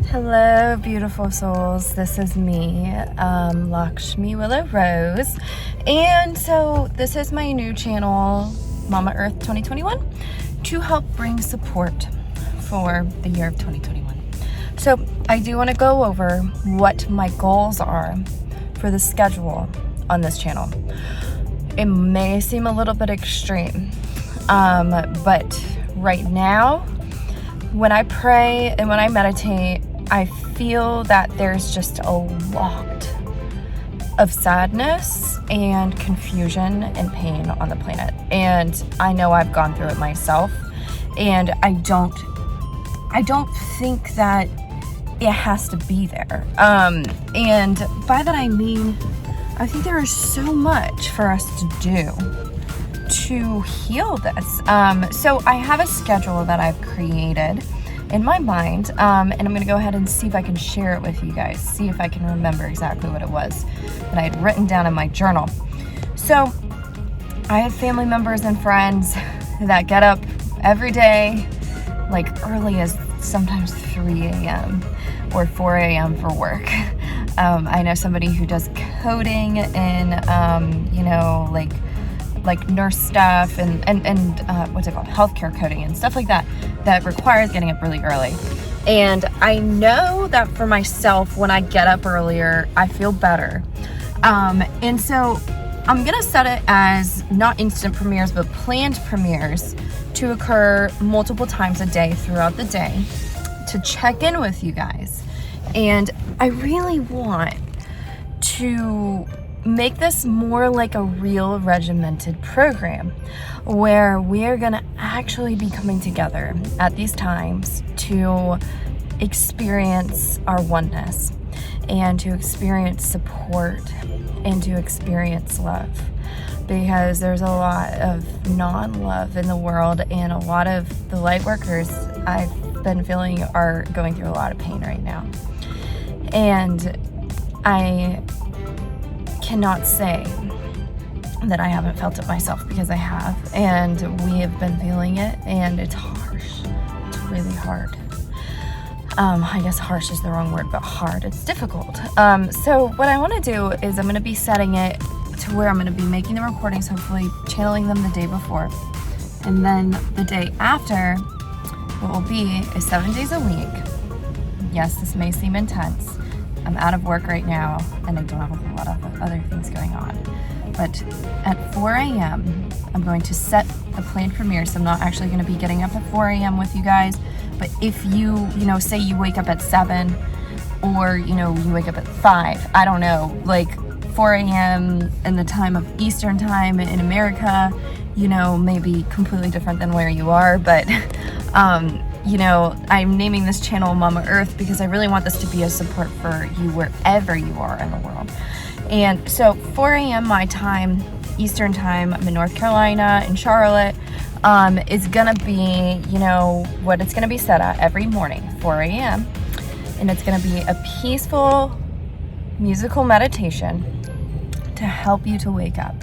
Hello, beautiful souls. This is me, Lakshmi Willow Rose. And so this is my new channel, Mama Earth 2021, to help bring support for the year of 2021. So I do want to go over what my goals are for the schedule on this channel. It may seem a little bit extreme, but right now, when I pray and when I meditate, I feel that there's just a lot of sadness and confusion and pain on the planet. And I know I've gone through it myself, and I don't think that it has to be there. And by that I mean, I think there is so much for us to do to heal this. So I have a schedule that I've created in my mind, and I'm going to go ahead and see if I can share it with you guys, see if I can remember exactly what it was that I had written down in my journal. So I have family members and friends that get up every day, like early as sometimes 3 a.m. or 4 a.m. for work. I know somebody who does coding and, like nurse stuff and what's it called, healthcare coding and stuff like that requires getting up really early. And I know that for myself, when I get up earlier, I feel better. And so I'm gonna set it as not instant premieres, but planned premieres to occur multiple times a day throughout the day to check in with you guys. And I really want to make this more like a real regimented program where we're gonna actually be coming together at these times to experience our oneness and to experience support and to experience love, because there's a lot of non-love in the world, and a lot of the light workers I've been feeling are going through a lot of pain right now. And I cannot say that I haven't felt it myself, because I have, and we have been feeling it, and it's harsh. It's really hard. I guess harsh is the wrong word, but hard. It's difficult. So what I want to do is I'm going to be setting it to where I'm going to be making the recordings, hopefully channeling them the day before, and then the day after, what will be is 7 days a week. Yes, this may seem intense. I'm out of work right now, and I don't have a whole lot of other things going on. But at 4 a.m., I'm going to set the planned premiere. So I'm not actually going to be getting up at 4 a.m. with you guys. But if you say you wake up at 7, or, you wake up at 5, I don't know, like 4 a.m. in the time of Eastern time in America, may be completely different than where you are. But, I'm naming this channel Mama Earth because I really want this to be a support for you wherever you are in the world. And so 4 a.m. my time, Eastern time, I'm in North Carolina, in Charlotte, is gonna be, what it's gonna be set at every morning, 4 a.m. And it's gonna be a peaceful musical meditation to help you to wake up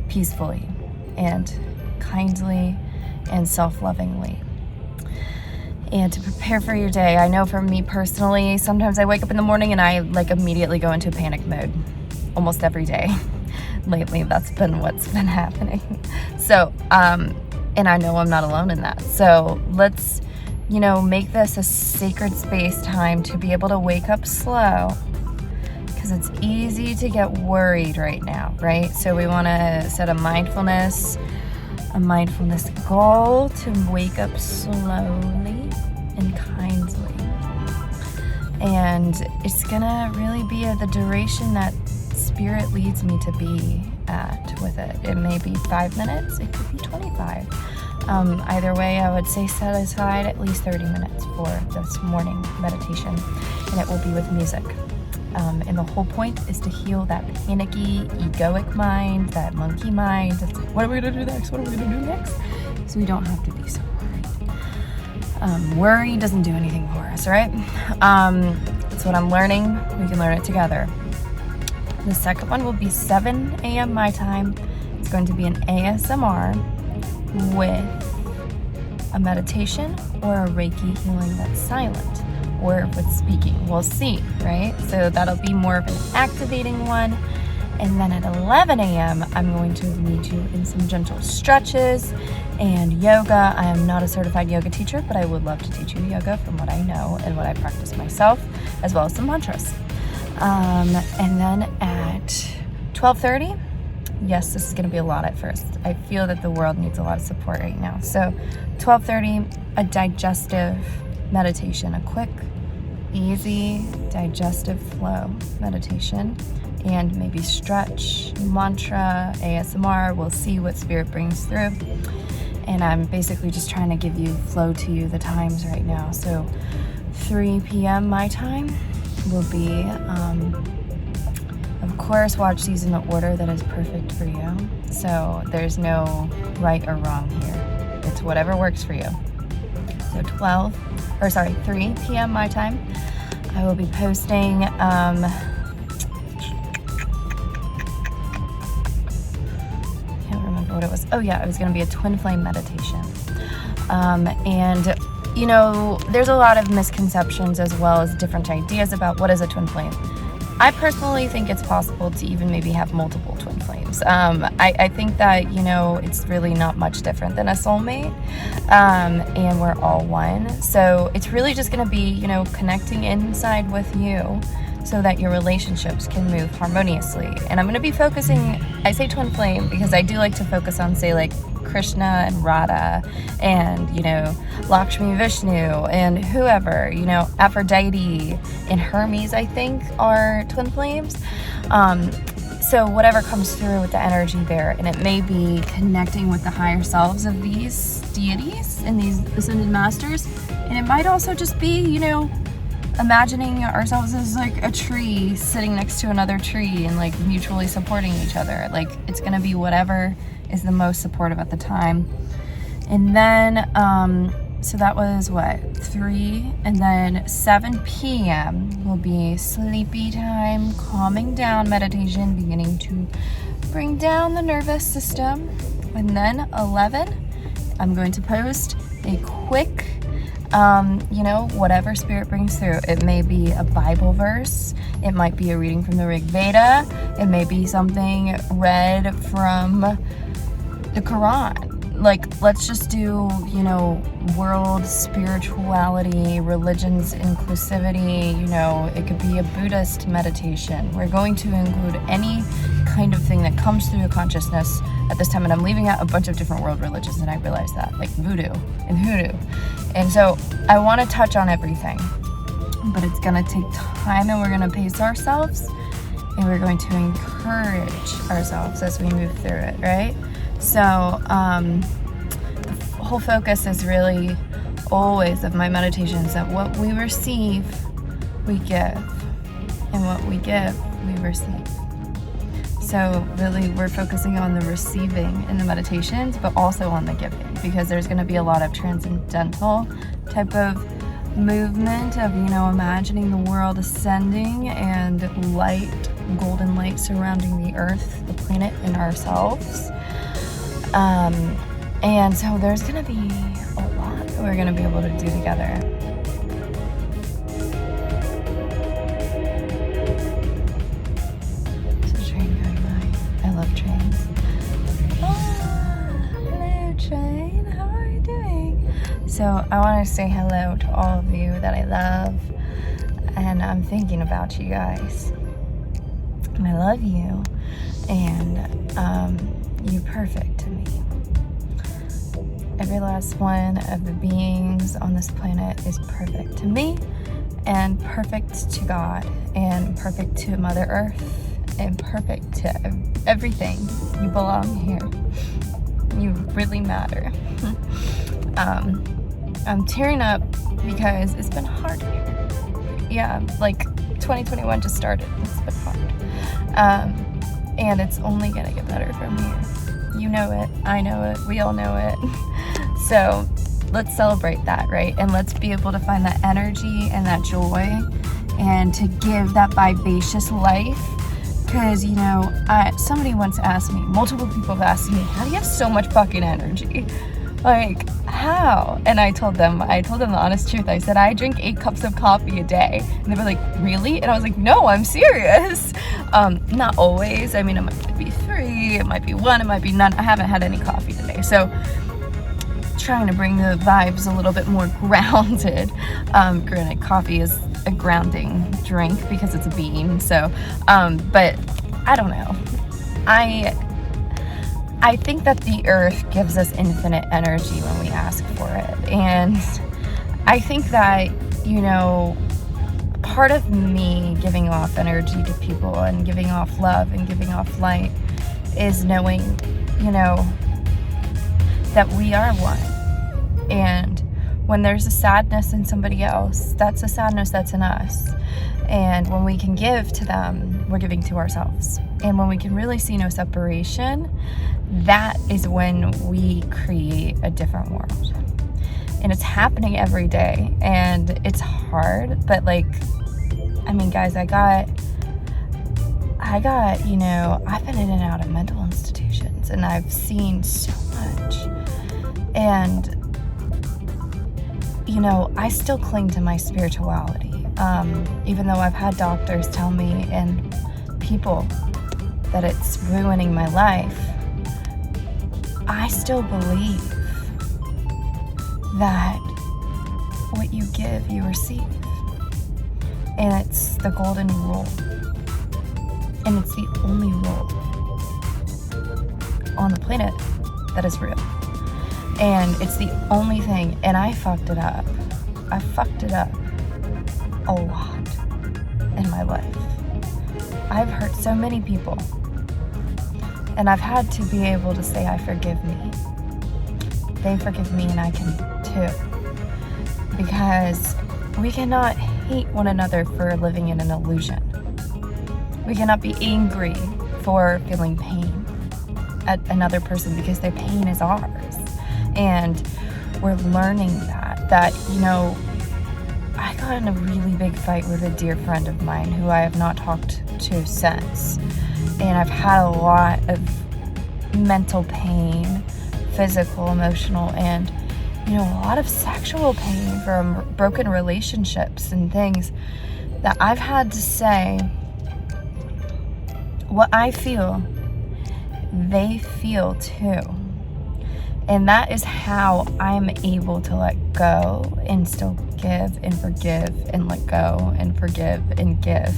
peacefully and kindly and self-lovingly, and to prepare for your day. I know for me personally, sometimes I wake up in the morning and I immediately go into panic mode almost every day. Lately, that's been what's been happening. So, and I know I'm not alone in that. So let's, make this a sacred space time to be able to wake up slow, because it's easy to get worried right now, right? So we want to set a mindfulness goal to wake up slowly and kindly. And it's gonna really be the duration that Spirit leads me to be at with it. It may be 5 minutes, it could be 25. Either way, I would say set aside at least 30 minutes for this morning meditation, and it will be with music. And the whole point is to heal that panicky, egoic mind, that monkey mind. That's like, what are we going to do next? What are we going to do next? So we don't have to be so worried. Worry doesn't do anything for us, right? That's what I'm learning. We can learn it together. The second one will be 7 a.m. my time. It's going to be an ASMR with a meditation or a Reiki healing that's silent. or with speaking. We'll see, right? So that'll be more of an activating one. And then at 11 a.m., I'm going to lead you in some gentle stretches and yoga. I am not a certified yoga teacher, but I would love to teach you yoga from what I know and what I practice myself, as well as some mantras. And then at 12:30, yes, this is going to be a lot at first. I feel that the world needs a lot of support right now. So 12:30, a digestive meditation, a quick, easy digestive flow meditation, and maybe stretch, mantra, ASMR. We'll see what spirit brings through. And I'm basically just trying to give you, flow to you the times right now. So 3 p.m. my time will be, of course, watch these in the order that is perfect for you. So there's no right or wrong here. It's whatever works for you. So 3 p.m. my time, I will be posting, what it was. Oh yeah, it was going to be a twin flame meditation. And you know, there's a lot of misconceptions as well as different ideas about what is a twin flame. I personally think it's possible to even maybe have multiple twin flames. I think that, you know, it's really not much different than a soulmate, and we're all one. So it's really just going to be, you know, connecting inside with you so that your relationships can move harmoniously. And I'm going to be focusing, I say twin flame because I do like to focus on, say, like Krishna and Radha and, you know, Lakshmi, Vishnu, and whoever, you know, Aphrodite and Hermes, I think, are twin flames. So whatever comes through with the energy there, and it may be connecting with the higher selves of these deities and these ascended masters, and it might also just be, you know, imagining ourselves as like a tree sitting next to another tree and like mutually supporting each other. Like, it's gonna be whatever is the most supportive at the time. And then so that was what, 3, and then 7 p.m. will be sleepy time, calming down meditation, beginning to bring down the nervous system. And then 11, I'm going to post a quick, you know, whatever spirit brings through. It may be a Bible verse, it might be a reading from the Rig Veda, it may be something read from the Quran. Like, let's just do, you know, world spirituality, religions inclusivity, you know, it could be a Buddhist meditation. We're going to include any kind of thing that comes through the consciousness at this time. And I'm leaving out a bunch of different world religions, and I realize that, like voodoo and hoodoo. And so I want to touch on everything, but it's going to take time, and we're going to pace ourselves, and we're going to encourage ourselves as we move through it, right? So the whole focus is really always of my meditations that what we receive, we give, and what we give, we receive. So really we're focusing on the receiving in the meditations, but also on the giving, because there's going to be a lot of transcendental type of movement of, you know, imagining the world ascending and light, golden light surrounding the earth, the planet, and ourselves. And so there's going to be a lot that we're going to be able to do together. There's a train going by. I love trains. Hello train, how are you doing? So I want to say hello to all of you that I love, and I'm thinking about you guys. And I love you, and you're perfect to me. Every last one of the beings on this planet is perfect to me, and perfect to God, and perfect to Mother Earth, and perfect to everything. You belong here. You really matter. I'm tearing up because it's been hard here. Yeah, like 2021 just started. It's been hard. And it's only gonna get better from here. You know it, I know it, we all know it. So let's celebrate that, right? And let's be able to find that energy and that joy, and to give that vivacious life. Because, you know, somebody once asked me, multiple people have asked me, how do you have so much fucking energy? Like, how? And I told them the honest truth. I said, I drink 8 cups of coffee a day. And they were like, really? And I was like, no, I'm serious. Not always. I mean, it might be 3, it might be 1, it might be none. I haven't had any coffee today. So trying to bring the vibes a little bit more grounded. Granted, coffee is a grounding drink because it's a bean. So, but I don't know. I think that the earth gives us infinite energy when we ask for it. And I think that, you know, part of me giving off energy to people and giving off love and giving off light is knowing, you know, that we are one. And when there's a sadness in somebody else, that's a sadness that's in us. And when we can give to them, we're giving to ourselves. And when we can really see no separation, that is when we create a different world. And it's happening every day. And it's hard, but like, I mean, guys, I got, you know, I've been in and out of mental institutions and I've seen so much. And, you know, I still cling to my spirituality. Even though I've had doctors tell me and people that it's ruining my life, I still believe that what you give, you receive. And it's the golden rule. And it's the only rule on the planet that is real. And it's the only thing, and I fucked it up. I fucked it up a lot in my life. I've hurt so many people. And I've had to be able to say, I forgive me. They forgive me and I can too. Because we cannot hate one another for living in an illusion. We cannot be angry for feeling pain at another person because their pain is ours. And we're learning that, you know, I got in a really big fight with a dear friend of mine who I have not talked to since. And I've had a lot of mental pain, physical, emotional, and, you know, a lot of sexual pain from broken relationships and things that I've had to say, what I feel, they feel too. And that is how I'm able to let go and still give and forgive and let go and forgive and give.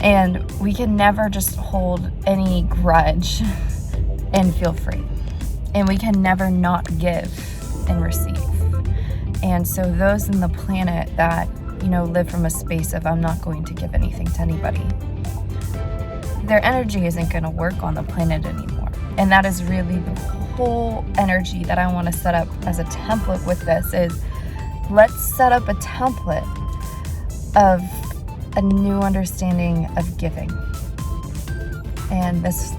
And we can never just hold any grudge and feel free. And we can never not give and receive. And so those in the planet that, you know, live from a space of I'm not going to give anything to anybody, their energy isn't going to work on the planet anymore. And that is really the whole energy that I want to set up as a template with this is let's set up a template of a new understanding of giving. And this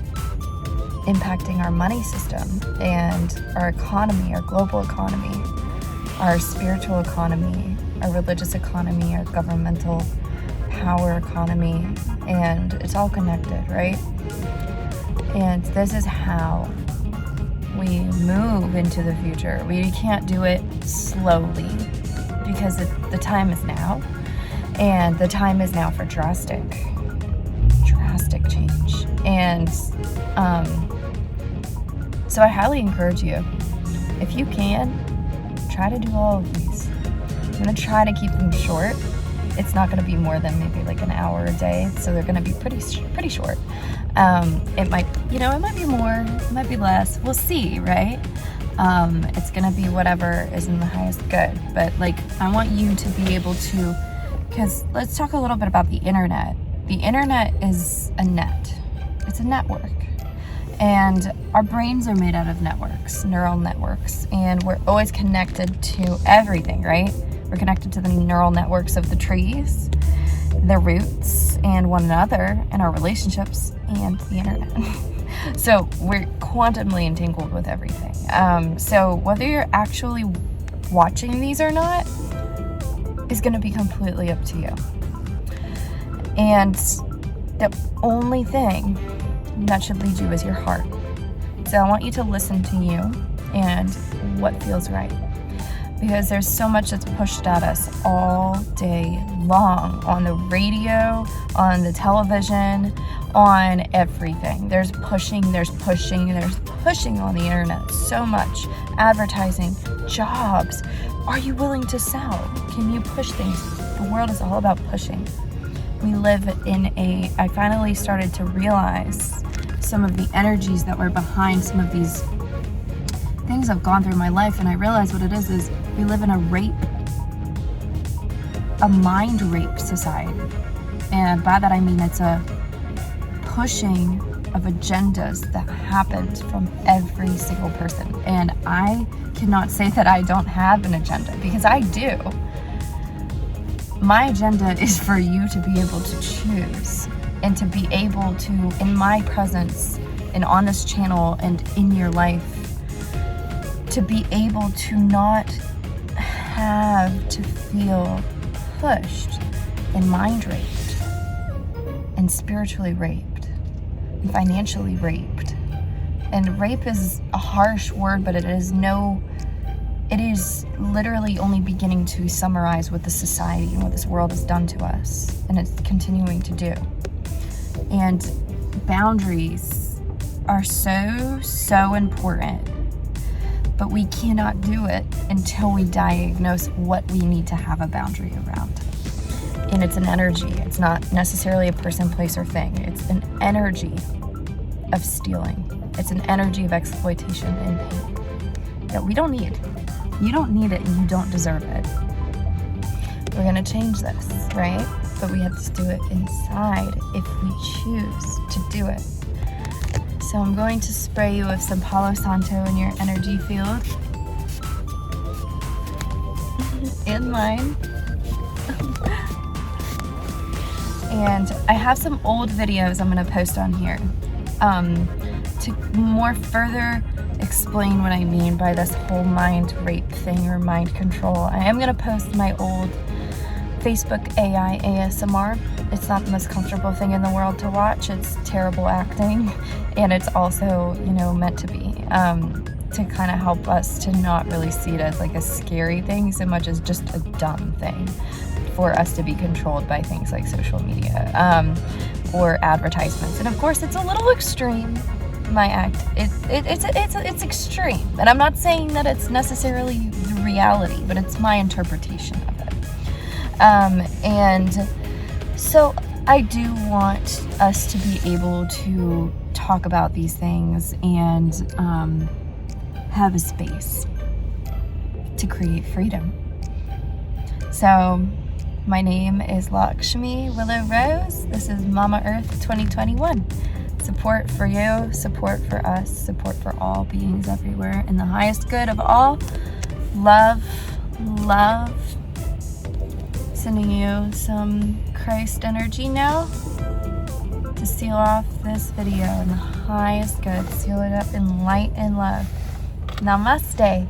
impacting our money system and our economy, our global economy, our spiritual economy, our religious economy, our governmental power economy, and it's all connected, right? And this is how we move into the future. We can't do it slowly because the time is now, and the time is now for drastic change. And so I highly encourage you, if you can, try to do all of these. I'm going to try to keep them short. It's not going to be more than maybe like an hour a day, so they're going to be pretty short. It might be more, it might be less. We'll see, right? It's going to be whatever is in the highest good. But like, I want you to be able to, because let's talk a little bit about the internet. The internet is a net. It's a network. And our brains are made out of networks, neural networks, and we're always connected to everything, right? We're connected to the neural networks of the trees, the roots, and one another, and our relationships, and the internet. So we're quantumly entangled with everything. So whether you're actually watching these or not is going to be completely up to you. And the only thing that should lead you is your heart. So I want you to listen to you and what feels right. Because there's so much that's pushed at us all day long, on the radio, on the television, on everything. There's pushing on the internet. So much advertising, jobs. Are you willing to sell? Can you push things? The world is all about pushing. We live I finally started to realize some of the energies that were behind some of these things I've gone through my life, and I realized what it is we live in a mind rape society. And by that I mean it's a pushing of agendas that happens from every single person. And I cannot say that I don't have an agenda, because I do. My agenda is for you to be able to choose, and to be able to, in my presence and on this channel and in your life, to be able to not have to feel pushed and mind raped and spiritually raped and financially raped. And rape is a harsh word, but it is literally only beginning to summarize what the society and what this world has done to us, and it's continuing to do. And boundaries are so important, but we cannot do it until we diagnose what we need to have a boundary around. And it's an energy. It's not necessarily a person, place, or thing. It's an energy of stealing. It's an energy of exploitation and pain that we don't need. You don't need it, and you don't deserve it. We're gonna change this, right? But we have to do it inside if we choose to do it. So I'm going to spray you with some Palo Santo in your energy field. In mine. And I have some old videos I'm going to post on here to more further explain what I mean by this whole mind rape thing or mind control. I am going to post my old Facebook AI ASMR. It's not the most comfortable thing in the world to watch. It's terrible acting, and it's also, meant to be to kind of help us to not really see it as like a scary thing so much as just a dumb thing for us to be controlled by things like social media or advertisements. And of course, it's a little extreme. My act, it's extreme, and I'm not saying that it's necessarily the reality, but it's my interpretation of it. And so I do want us to be able to talk about these things and have a space to create freedom. So my name is Lakshmi Willow Rose. This is Mama Earth 2021. Support for you, support for us, support for all beings everywhere in the highest good of all. Love. Sending you some Christ energy now to seal off this video in the highest good. Seal it up in light and love. Namaste.